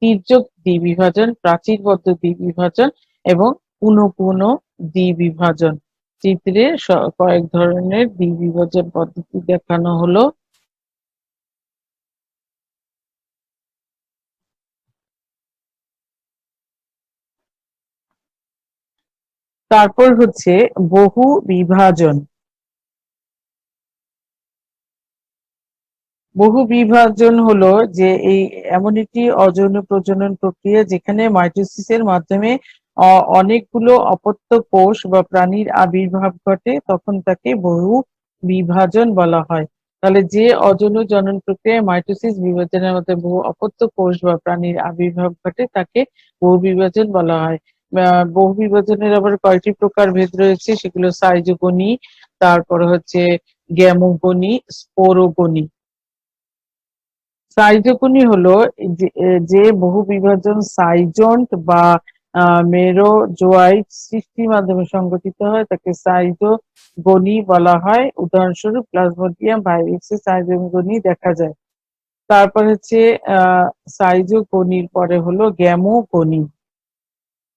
তির্যক দ্বিবিভাজন, প্রাচীরবদ্ধ দ্বিবিভাজন এবং পুনঃ পুনঃ দ্বিবিভাজন। চিত্রে কয়েক ধরনের দ্বিবিভাজন পদ্ধতি দেখানো হলো। তারপর হচ্ছে বহু বিভাজন। বহু বিভাজন হলো যে এই এমন একটি অযৌন প্রজনন প্রক্রিয়া যেখানে মাইটোসিসের মাধ্যমে অনেকগুলো অপত্য কোষ বা প্রাণীর আবির্ভাব ঘটে, তখন তাকে বহু বিভাজন বলা হয়। তাহলে যে অযৌন জনন প্রক্রিয়ায় মাইটোসিস বিভাজনের মধ্যে বহু অপত্য কোষ বা প্রাণীর আবির্ভাব ঘটে তাকে বহু বিভাজন বলা হয়। বহু বিভাজনের আবার কয়টি প্রকার ভেদ রয়েছে, সেগুলো সাইজোগনি, তারপর হচ্ছে গ্যামোগনি, স্পোরোগনি। সাইটোকনি হলো যে বহু বিভাজন সাইজন্ট বা মেরোজোয়াইট সৃষ্টির মাধ্যমে সংঘটিত হয় তাকে সাইটোগনি বলা হয়। উদাহরণস্বরূপ প্লাজমোডিয়াম ভাইরাসে সাইটোগনি দেখা যায়। তারপর হচ্ছে সাইজোগনির পরে হলো গ্যামোগনি।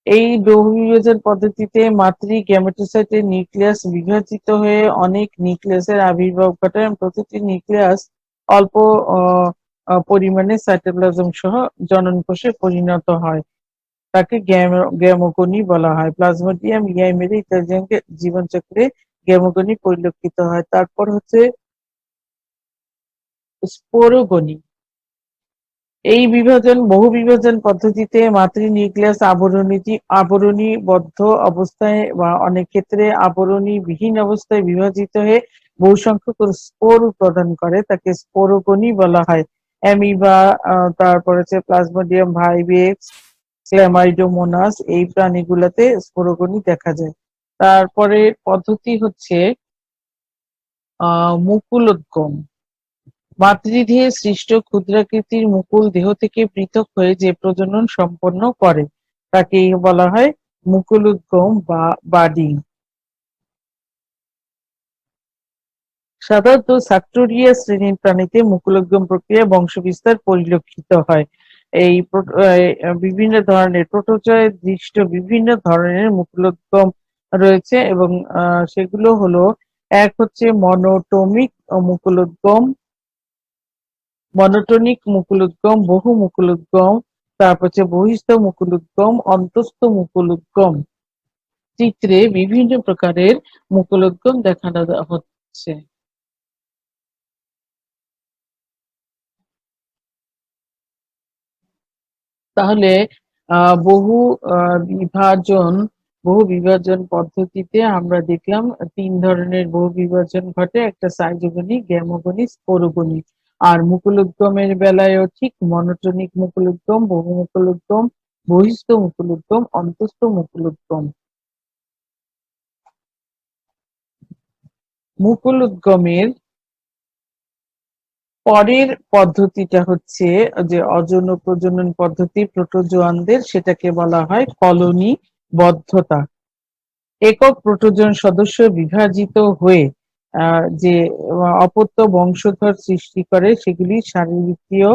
এই বহুবিভাজন পদ্ধতিতে মাতৃ গ্যামেটোসাইটের নিউক্লিয়াস বিভাজিত হয়ে অনেক নিউক্লিয়াসের আবির্ভাব ঘটায়। প্রতিটি নিউক্লিয়াস অল্প পরিমাণে সাইটোপ্লাজম সহ জনন কোষে পরিণত হয়, তাকে গ্যামোগনি বলা হয়। প্লাজমোডিয়াম, ইয়াইমেরি ইত্যাদি জীবনচক্রে গ্যামোগনি পরিলক্ষিত হয়। তারপর হচ্ছে স্পোরোগনি। এই বহু বিভাজন পদ্ধতিতে মাতৃ নিউক্লিয়াস আবরণীবদ্ধ অবস্থায় বা অনেক ক্ষেত্রে আবরণী বিহীন অবস্থায় বিভাজিত হয়ে বহু সংখ্যক স্পোর প্রদান করে, তাকে স্পোরোগনি বলা হয়। অ্যামিবা, তারপর হচ্ছে প্লাজমোডিয়াম ভাইভেক্স, ক্ল্যামাইডোমোনাস, এই প্রাণীগুলোতে স্পোরোগনি দেখা যায়। তারপরে পদ্ধতি হচ্ছে মুকুলোদ্গম। মাতৃদেহে সৃষ্ট ক্ষুদ্রাকৃতির মুকুল দেহ থেকে পৃথক হয়ে যে প্রজনন সম্পন্ন করে তাকে বলা হয় মুকুলোদ্গম বা বাডিং। সাধারণত সাক্টোরিয়া শ্রেণীর প্রাণীতে মুকুলোদ্গম প্রক্রিয়া বংশবিস্তার পরিলক্ষিত হয়। এই বিভিন্ন ধরনের প্রোটোজয় দৃষ্ট বিভিন্ন ধরনের মুকুলোদ্গম রয়েছে এবং সেগুলো হলো, এক হচ্ছে মুকুলোদ্গম, মনোটনিক মুকুলোদ্গম, বহু মুকুলোদ্গম, তারপর হচ্ছে বহিঃস্থ মুকুলোদ্গম, অন্তঃস্থ মুকুলোদ্গম। চিত্রে বিভিন্ন প্রকারের মুকুলোদ্গম দেখানো হচ্ছে। তাহলে আহ বহু বিভাজন বহু বিভাজন পদ্ধতিতে আমরা দেখলাম তিন ধরনের বহু বিভাজন ঘটে, একটা সাইজোগনি, গ্যামোগনি, স্পোরোগনি। আর মুকুলোদ্গমের বেলায়ও ঠিক মনোটনিক মুকুলোদ্গম, বহু মুকুলোদ্গম, বহিঃস্থ মুকুলোদ্গম, অন্তঃস্থ মুকুলোদ্গম। মুকুলোদ্গমের পরের পদ্ধতিটা হচ্ছে যে অযৌন প্রজনন পদ্ধতি প্রোটোজোয়ানদের, সেটাকে বলা হয় কলোনি বদ্ধতা। একক প্রোটোজোন সদস্য বিভাজিত হয়ে যে অপত্য বংশধর সৃষ্টি করে সেগুলি শারীরবৃত্তীয়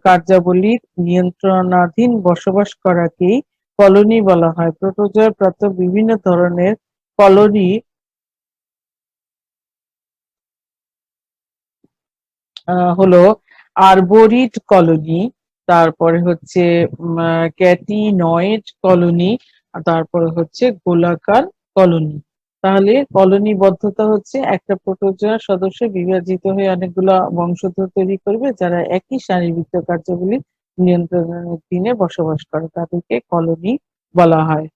কার্যাবলীর নিয়ন্ত্রণাধীন বসবাস করাকেই কলোনি বলা হয়। প্রোটোজোয় প্রাপ্ত বিভিন্ন ধরনের কলোনি হলো আরবোরিড কলোনি, তারপরে হচ্ছে ক্যাটিনয়েড কলোনি, তারপরে হচ্ছে গোলাকার কলোনি। তাহলে কলোনিবদ্ধতা হচ্ছে একটা প্রোটোজোয়া সদস্য বিভাজিত হয়ে অনেকগুলো বংশধর তৈরি করবে যারা একই শারীরবৃত্তীয় কার্যাবলী নিয়ন্ত্রণের অধীনে বসবাস করে, তাদেরকে কলোনি বলা হয়।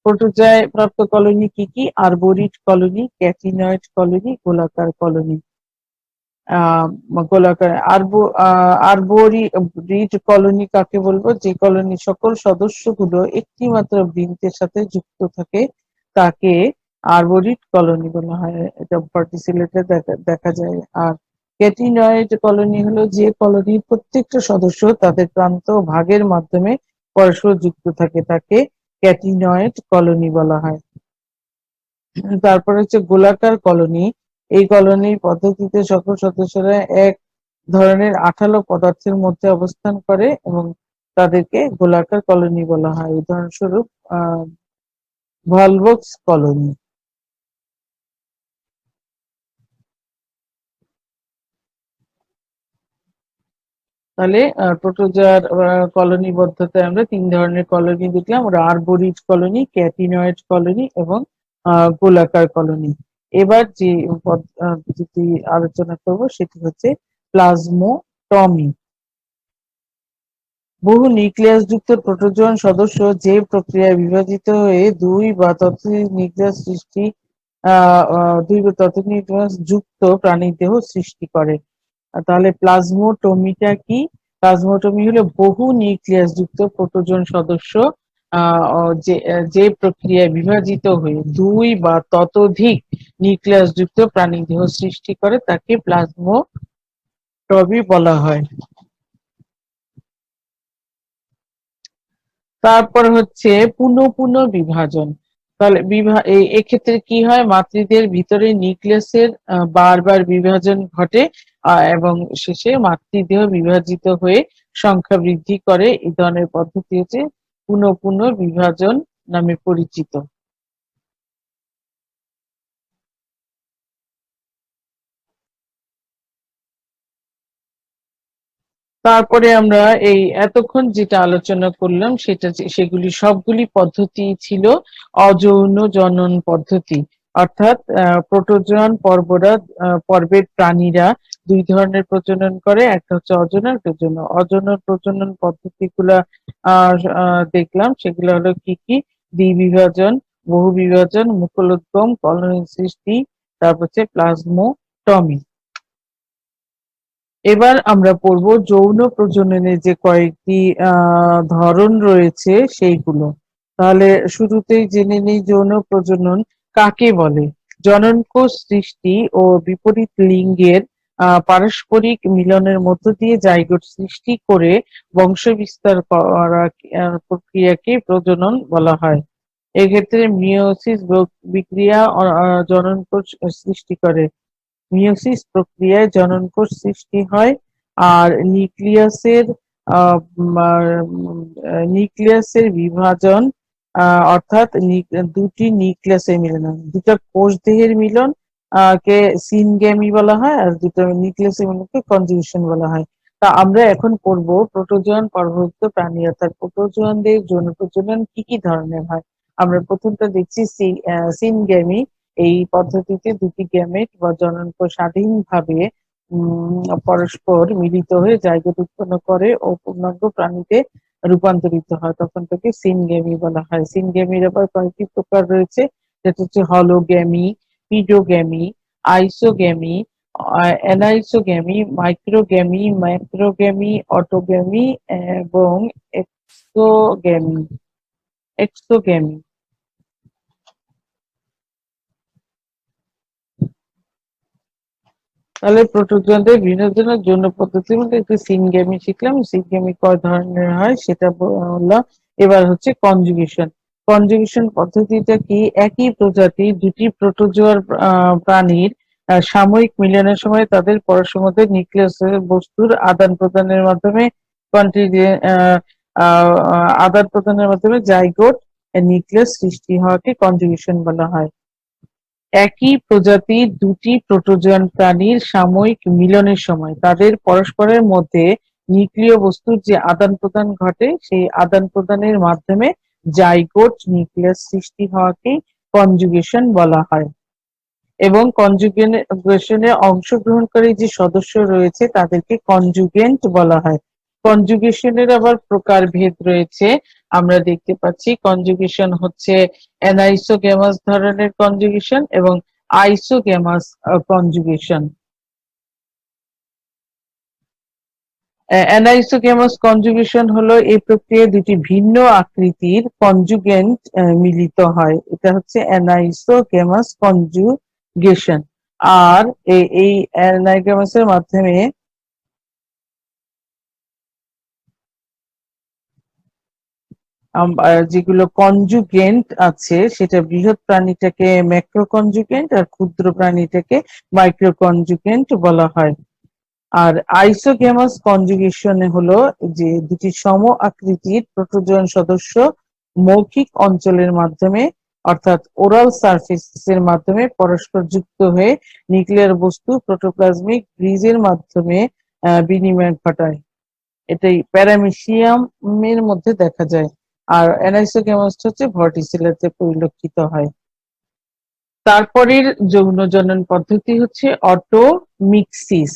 প্রোটোজোয় প্রাপ্ত কলোনি কি কি? আরবোরিড কলোনি, ক্যাটিনয়েড কলোনি, গোলাকার কলোনি। আহ গোলাকার আরবোরিড কলোনি কাকে বলবো? যে কলোনির সকল সদস্যগুলো একটি মাত্র বৃন্তের সাথে যুক্ত থাকে তাকে আরবোরিড কলোনি বলা হয়। এটা ভার্টিসিলেটে দেখা যায়। আর ক্যাটিনয়েড কলোনি হলো যে কলোনির প্রত্যেকটা সদস্য তাদের প্রান্ত ভাগের মাধ্যমে পরস্পর যুক্ত থাকে, তাকে ক্যাটিনয়েড কলোনি বলা হয়। তারপর হচ্ছে গোলাকার কলোনি। এই কলোনি পদ্ধতিতে সকল সদস্যরা এক ধরনের আঠালো পদার্থের মধ্যে অবস্থান করে এবং তাদেরকে গোলাকার কলোনি বলা হয়। উদাহরণস্বরূপ আহ ভলভক্স কলোনি। তাহলে প্রোটোজোয়ার কলোনিবদ্ধতায় আমরা তিন ধরনের কলোনি দেখলাম, ওরা আরবোরিড কলোনি, ক্যাটিনয়েড কলোনি এবং গোলাকার কলোনি। এবার যে যেটি আলোচনা করব সেটি হচ্ছে প্লাজমোটমি। বহু নিউক্লিয়াস যুক্ত প্রোটোজোয়ান সদস্য যে প্রক্রিয়ায় বিভাজিত হয়ে দুই বা ততোধিক নিউক্লিয়াস সৃষ্টি দুই বা ততোধিক নিউক্লিয়াস যুক্ত প্রাণীর দেহ সৃষ্টি করে। তাহলে প্লাজমোটমিটা কি? প্লাজমোটমি হলো বহু নিউক্লিয়াস যুক্ত প্রোটোজোন সদস্য যে প্রক্রিয়ায় বিভাজিত হয়ে দুই বা ততোধিক নিউক্লিয়াস যুক্ত প্রাণী দেহ সৃষ্টি করে তাকে প্লাজমোটমি বলা হয়। তারপর হচ্ছে পুনঃ বিভাজন। তাহলে এক্ষেত্রে কি হয়, মাতৃদের ভিতরে নিউক্লিয়াসের বারবার বিভাজন ঘটে এবং শেষে মাতৃদেহ বিভাজিত হয়ে সংখ্যা বৃদ্ধি করে। এই ধরনের পদ্ধতি হচ্ছে পুনঃ বিভাজন নামে পরিচিত। তারপরে আমরা এই এতক্ষণ যেটা আলোচনা করলাম সেগুলি সবগুলি পদ্ধতি ছিল অযৌন জনন পদ্ধতি। অর্থাৎ প্রোটোজোয়ান পর্বের প্রাণীরা দুই ধরনের প্রজনন করে, একটা হচ্ছে অযৌন, একটা যৌন। অযৌন প্রজনন পদ্ধতিগুলা দেখলাম, সেগুলো হলো কি কি: দ্বিবিভাজন, বহুবিভাজন, মুকুলোদ্গম, কলোনি সৃষ্টি, তারপর হচ্ছে প্লাজমোটমি। এবার আমরা পড়ব যৌন প্রজননের যে কয়েকটি ধরন রয়েছে সেইগুলো। তাহলে শুরুতেই জেনে নিই যৌন প্রজনন কাকে বলে। জননকোষ সৃষ্টি ও বিপরীত লিঙ্গের পারস্পরিক মিলনের মধ্য দিয়ে জাইগোট সৃষ্টি করে বংশবিস্তার করা প্রক্রিয়াকে প্রজনন বলা হয়। এক্ষেত্রে মিয়োসিস বিক্রিয়া জননকোষ সৃষ্টি করে। মিয়োসিস প্রক্রিয়ায় জননকোষ সৃষ্টি হয় আর নিউক্লিয়াসের বিভাজন অর্থাৎ দুটি নিউক্লিয়াসের মিলন, দুটো কোষ দেহের মিলন কে সিনগ্যামি বলা হয়, আর দুটো নিউক্লিয়াসের মিলনকে কনজুগেশন বলা হয়। তা আমরা এখন পড়ব প্রোটোজোয়ান পর্বভুক্ত প্রাণী অর্থাৎ প্রোটোজোয়ানদের যৌন প্রজনন কি কি ধরনের হয়। আমরা প্রথমটা দেখছি সিনগ্যামি। এই পদ্ধতিতে দুটি গ্যামেট বা জননক স্বাধীনভাবে পরস্পর মিলিত হয়ে জাইগোট উৎপন্ন করে ও পূর্ণাঙ্গ প্রাণীতে রূপান্তরিত হয়, তখন তাকে সিনগ্যামি বলা হয়। সিনগ্যামির আবার কয়েকটি প্রকার রয়েছে, যেটা হচ্ছে হলোগ্যামি, পিডোগ্যামি, আইসোগ্যামি, অ্যানাইসোগ্যামি, মাইক্রোগ্যামি, ম্যাক্রোগ্যামি, অটোগ্যামি এবং এক্সোগ্যামি এক্সোগ্যামি। তাহলে প্রোটোজোয়ানদের বিনোদনের জন্য পদ্ধতির মধ্যে একটু সিনগ্যামি শিখলাম। সিনগ্যামি কয় ধরনের হয় সেটা বললাম। এবার হচ্ছে কনজুগেশন। কনজুগেশন পদ্ধতিটা কি? একই প্রজাতির দুটি প্রোটোজোয়ার প্রাণীর সাময়িক মিলনের সময় তাদের পরস্পর মধ্যে নিউক্লিয়াসের বস্তুর আদান প্রদানের মাধ্যমে আদান প্রদানের মাধ্যমে জাইগোট নিউক্লিয়াস সৃষ্টি হওয়াকে কনজুগেশন বলা হয়। একই প্রজাতির দুটি প্রোটোজোয়ান প্রাণীর সাময়িক মিলনের সময় তাদের পরস্পরের মধ্যে নিউক্লিয় বস্তুর যে আদান প্রদান ঘটে সেই আদান প্রদানের মাধ্যমে জাইগোট নিউক্লিয়াস সৃষ্টি হওয়াকে কনজুগেশন বলা হয়। এবং কনজুগেশনে অংশগ্রহণকারী যে সদস্য রয়েছে তাদেরকে কনজুগেন্ট বলা হয়। কনজুগেশনের আবার প্রকারভেদ রয়েছে, আমরা দেখতে পাচ্ছি। কনজুগেশন হচ্ছে অ্যানাইসোগ্যামাস ধরনের কনজুগেশন এবং আইসোগ্যামাস কনজুগেশন। অ্যানাইসোগ্যামাস কনজুগেশন হলো এই প্রক্রিয়ায় দুটি ভিন্ন আকৃতির কনজুগেন্ট মিলিত হয়, এটা হচ্ছে অ্যানাইসোগ্যামাস কনজুগেশন। আর এই অ্যানাইসোগ্যামাসের মাধ্যমে যেগুলো কনজুগেন্ট আছে সেটা বৃহৎ প্রাণীটাকে ম্যাক্রো কনজুগেন্ট আর ক্ষুদ্র প্রাণীটাকে মাইক্রো কনজুগেন্ট বলা হয়। আর আইসোগেমাস কনজুগেশনে হলো যে দুটি সম আকৃতির প্রোটোজোয়ান সদস্য মৌখিক অঞ্চলের মাধ্যমে অর্থাৎ ওরাল সারফেসের মাধ্যমে পরস্পর যুক্ত হয়ে নিউক্লিয়ার বস্তু প্রোটোপ্লাজমিক ব্রিজের মাধ্যমে বিনিময় ঘটায়। এটাই প্যারামিশিয়ামের মধ্যে দেখা যায়। আর অ্যানাইসোগেমাসটা হচ্ছে ভর্টিসিলাতে পরিলক্ষিত হয়। তারপরের যৌন জনন পদ্ধতি হচ্ছে অটোমিক্সিস।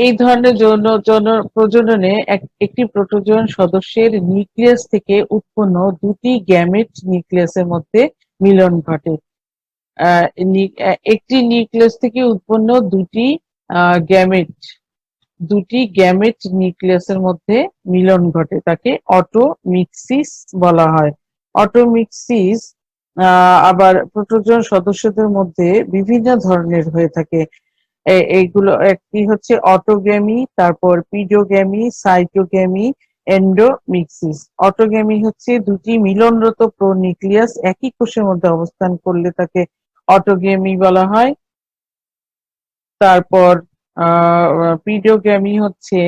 এই ধরনের যৌন প্রজননে একটি প্রোটোজোয়ান সদস্যের নিউক্লিয়াস থেকে উৎপন্ন দুটি গ্যামেট নিউক্লিয়াসের মধ্যে মিলন ঘটে। একটি নিউক্লিয়াস থেকে উৎপন্ন গ্যামেট দুটি গ্যামেট নিউক্লিয়াসের মধ্যে মিলন ঘটে, তাকে অটোমিক্সিস বলা হয়। অটোমিক্সিস আবার প্রোটোজোয়ান সদস্যদের মধ্যে বিভিন্ন ধরনের হয়ে থাকে। এইগুলো একটি হচ্ছে অটোগ্যামি, তারপর পিডোগ্যামি, সাইটোগ্যামি, এন্ডোমিক্সিস। অটোগ্যামি হচ্ছে দুটি মিলনরত প্রোনিউক্লিয়াস একই কোষের মধ্যে অবস্থান করলে তাকে অটোগ্যামি বলা হয়। তারপর পিডোগ্যামি হচ্ছে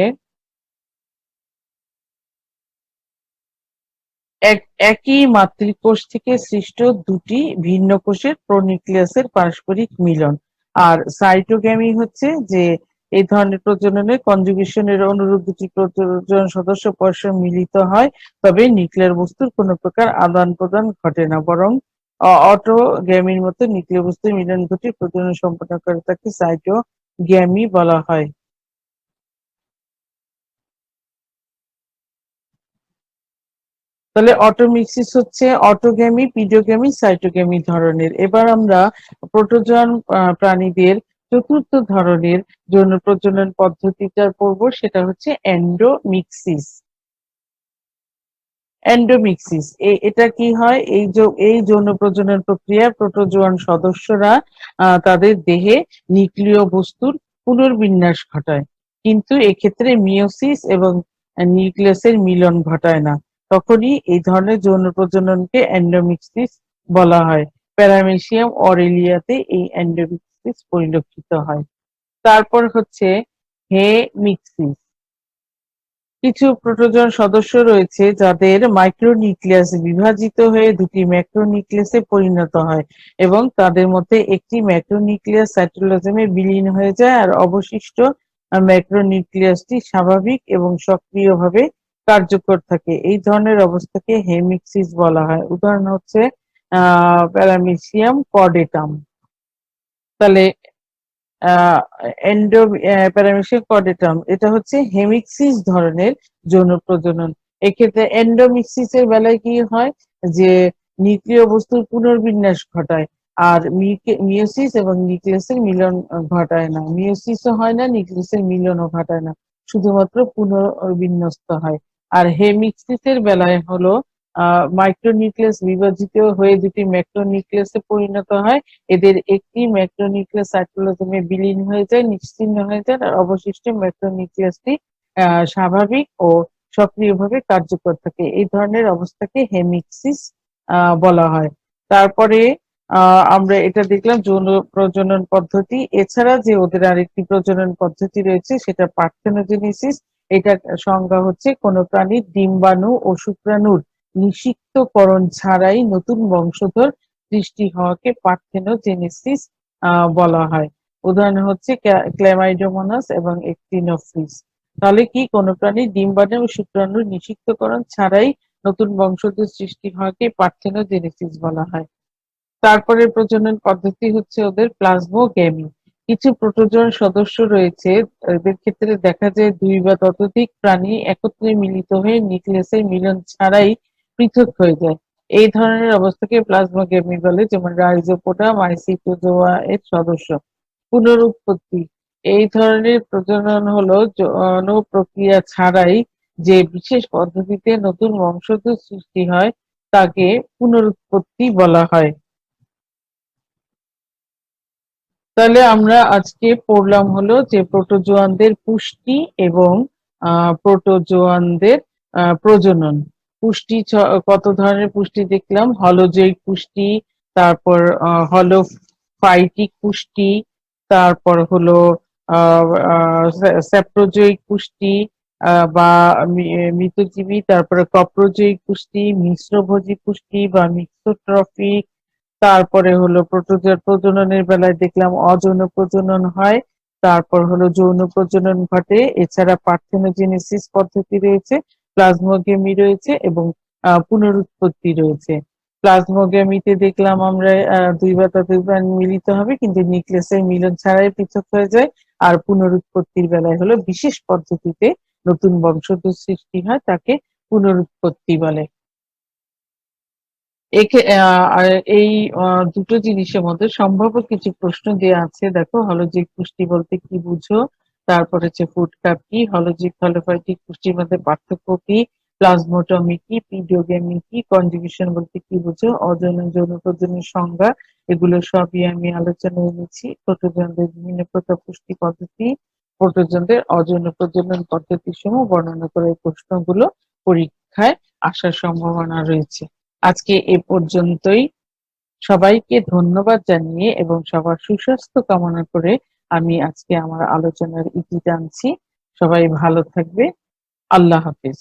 একই মাতৃকোষ থেকে সৃষ্ট দুটি ভিন্ন কোষের প্রোনিউক্লিয়াসের পারস্পরিক মিলন। আর সাইটোগ্যামি হচ্ছে যে এই ধরনের প্রজননে কনজুগেশনের অনুরূপ দুটি প্রজনন সদস্য পরস্পর মিলিত হয়, তবে নিউক্লিয়ার বস্তুর কোনো প্রকার আদান প্রদান ঘটে না, বরং অটোগ্যামির মতো নিউক্লিয়ার বস্তুর মিলন ঘটে প্রজনন সম্পন্ন করে, তাকে সাইটোগ্যামি বলা হয়। তাহলে অটোমিক্সিস হচ্ছে অটোগ্যামি, পিডোগ্যামি, সাইটোগ্যামি ধরনের। এবার আমরা প্রোটোজোয়ান প্রাণীদের চতুর্থ ধরনের যৌন প্রজনন পদ্ধতিটা পড়বো, সেটা হচ্ছে এন্ডোমিক্সিস। এন্ডোমিক্সিস এটা কি হয়? এই যৌন প্রজনন প্রক্রিয়া প্রোটোজোয়ান সদস্যরা তাদের দেহে নিউক্লিয় বস্তুর পুনর্বিন্যাস ঘটায়, কিন্তু এক্ষেত্রে মিওসিস এবং নিউক্লিয়াসের মিলন ঘটায় না। তখনই এই ধরনের যৌন প্রজননকে এন্ডোমিক্সিস বলা হয়। প্যারামেসিয়াম অরেলিয়াতে এই এন্ডোমিক্সিস পরিলক্ষিত হয়। তারপর হচ্ছে হেমিক্সিস। কিছু প্রোটোজোয়ান সদস্য রয়েছে যাদের মাইক্রোনিউক্লিয়াস বিভাজিত হয়ে দুটি ম্যাক্রোনিউক্লিয়াসে পরিণত হয় এবং তাদের মধ্যে একটি ম্যাক্রোনিউক্লিয়াস সাইটোপ্লাজমে বিলীন হয়ে যায়, আর অবশিষ্ট ম্যাক্রোনিউক্লিয়াসটি স্বাভাবিক এবং সক্রিয়ভাবে কার্যকর থাকে। এই ধরনের অবস্থাকে হেমিক্সিস বলা হয়। উদাহরণ হচ্ছে প্যারামিসিয়াম কর্ডেটাম। তাহলে এন্ডো প্যারামেসিয়াম কর্ডেটাম এটা হচ্ছে হেমিক্সিস ধরনের যৌন প্রজনন। এক্ষেত্রে এন্ডোমিক্সিসের বেলায় কি হয় যে নিউক্লিয় বস্তুর পুনর্বিন্যাস ঘটায়, আর মিওসিস এবং নিউক্লিয়াসের মিলন ঘটায় না। মিওসিসও হয় না, নিউক্লিয়াসের মিলনও ঘটায় না, শুধুমাত্র পুনর্বিন্যস্ত হয়। আর হেমিক্সিসের বেলায় হলো মাইক্রোনিউক্লিয়াস বিভাজিত হয়ে দুটি ম্যাক্রোনিউক্লিয়াসে পরিণত হয়। এদের একটি ম্যাক্রোনিউক্লিয়াস সাইটোপ্লাজমে বিলীন হয়ে যায়, নিশ্চিহ্ন হয়ে যায়, আর অবশিষ্ট ম্যাক্রোনিউক্লিয়াসটি স্বাভাবিক ও সক্রিয়ভাবে কার্যকর থাকে। এই ধরনের অবস্থাকে হেমিক্সিস বলা হয়। তারপরে আমরা এটা দেখলাম যৌন প্রজনন পদ্ধতি। এছাড়া যে ওদের আরেকটি প্রজনন পদ্ধতি রয়েছে সেটা পার্থেনোজেনেসিস। এটার সংজ্ঞা হচ্ছে কোনো প্রাণীর ডিম্বাণু ও শুক্রাণুর নিষিক্তকরণ ছাড়াই নতুন বংশধর সৃষ্টি হওয়াকে পার্থেনোজেনেসিস বলা হয়। উদাহরণ হচ্ছে ক্ল্যামাইডোমোনাস এবং এক্টিনোফিস। তাহলে কি কোনো প্রাণীর ডিম্বাণু ও শুক্রাণুর নিষিক্তকরণ ছাড়াই নতুন বংশধর সৃষ্টি হওয়াকে পার্থেনোজেনেসিস বলা হয়। তারপরে প্রজনন পদ্ধতি হচ্ছে ওদের প্লাজমোগ্যামি। কিছু প্রোটোজোয়ান সদস্য রয়েছে, এদের ক্ষেত্রে দেখা যায় দুই বা ততোধিক প্রাণী একত্রে মিলিত হয়ে নিউক্লিয়াসের মিলন ছাড়াই পৃথক হয়ে যায়। এই ধরনের অবস্থাকে প্লাজমোগ্যামি বলে, যেমন রাইজোপোডা মাইসিটোজোয়া এর সদস্য। পুনরুৎপত্তি। এই ধরনের প্রজনন হলো যৌন প্রক্রিয়া ছাড়াই যে বিশেষ পদ্ধতিতে নতুন বংশধর সৃষ্টি হয় তাকে পুনরুৎপত্তি বলা হয়। তাহলে আমরা আজকে পড়লাম হলো যে প্রোটোজোয়ানদের পুষ্টি এবং প্রোটোজোয়ানদের প্রজনন। পুষ্টি কত ধরনের পুষ্টি দেখলাম, হলোজৈব পুষ্টি, তারপর হলোফাইটিক পুষ্টি, তারপর হলো স্যাপ্রোজৈবিক পুষ্টি, বা মৃতজীবী, তারপরে কপ্রোজৈবিক পুষ্টি, মিশ্রভোজী পুষ্টি বা মিক্সোট্রফিক, তারপরে হলো প্রজননের বেলায় দেখলাম অযৌন প্রজনন হয়, তারপর হলো যৌন প্রজনন ঘটে, এছাড়া পার্থেনোজেনেসিস পদ্ধতি রয়েছে, প্লাজমোগেমি রয়েছে এবং পুনরুৎপত্তি রয়েছে। প্লাজমোগেমিতে দেখলাম আমরা দুই বা ততোধিক প্রাণী মিলিত হবে কিন্তু নিউক্লিয়াসের মিলন ছাড়াই পৃথক হয়ে যায়। আর পুনরুৎপত্তির বেলায় হলো বিশেষ পদ্ধতিতে নতুন বংশধর সৃষ্টি হয়, তাকে পুনরুৎপত্তি বলে। আর এই দুটো জিনিসের মধ্যে সম্ভাব্য কিছু প্রশ্ন দেয়া আছে, দেখো হলোজিক পুষ্টি বলতে কি বুঝো, তারপর হচ্ছে ফুড কাপ কি, হলোজিক হলোফাইটিক পুষ্টির মধ্যে পার্থক্য কি, প্লাজমোটমি কি, পিডিওগেমি কি, কনজুগেশন বলতে কি বুঝো, অযৌন যৌন প্রজননের সংজ্ঞা, এগুলো সবই আমি আলোচনায় এনেছি। প্রোটোজনদের বিভিন্ন প্রকার পুষ্টি পদ্ধতি, প্রোটোজনদের অযৌন প্রজনন পদ্ধতি সমূহ বর্ণনা করে এই প্রশ্নগুলো পরীক্ষায় আসার সম্ভাবনা রয়েছে। আজকে এ পর্যন্তই। সবাইকে ধন্যবাদ জানিয়ে এবং সবার সুস্বাস্থ্য কামনা করে আমি আজকে আমার আলোচনার ইতি টানছি। সবাই ভালো থাকবে। আল্লাহ হাফেজ।